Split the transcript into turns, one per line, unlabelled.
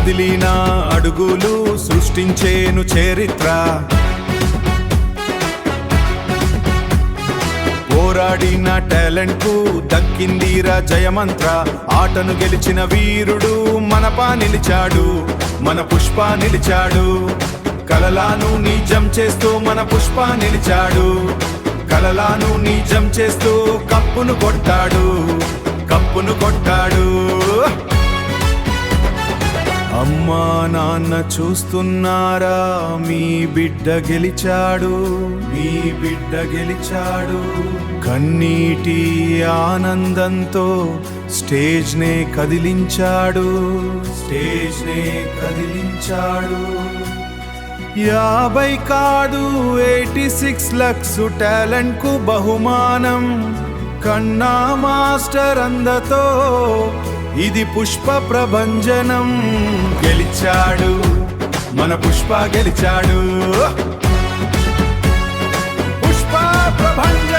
కదిలిన అడుగులు సృష్టించేను చరిత్ర. పోరాడిన టాలెంట్ కు దక్కిందిరా జయమంత్ర. ఆటను గెలిచిన వీరుడు మనపా నిలిచాడు, మన పుష్ప నిలిచాడు. కలలను నిజం చేస్తూ మన పుష్ప నిలిచాడు. కలలను నిజం చేస్తూ కప్పును కొట్టాడు, కప్పును కొట్టాడు. అమ్మా నాన్న చూస్తున్నారా, మీ బిడ్డ గెలిచాడు, మీ బిడ్డ గెలిచాడు. కన్నీటి ఆనందంతో స్టేజ్ నే కదిలించాడు, స్టేజ్ నే కదిలించాడు. 50 కాదు 86 లక్ష టాలెంట్ కు బహుమానం. కన్నా మాస్టర్ అందతో ఇది పుష్ప ప్రభంజనం. గెలిచాడు మన పుష్ప గెలిచాడు, పుష్ప ప్రభంజనం.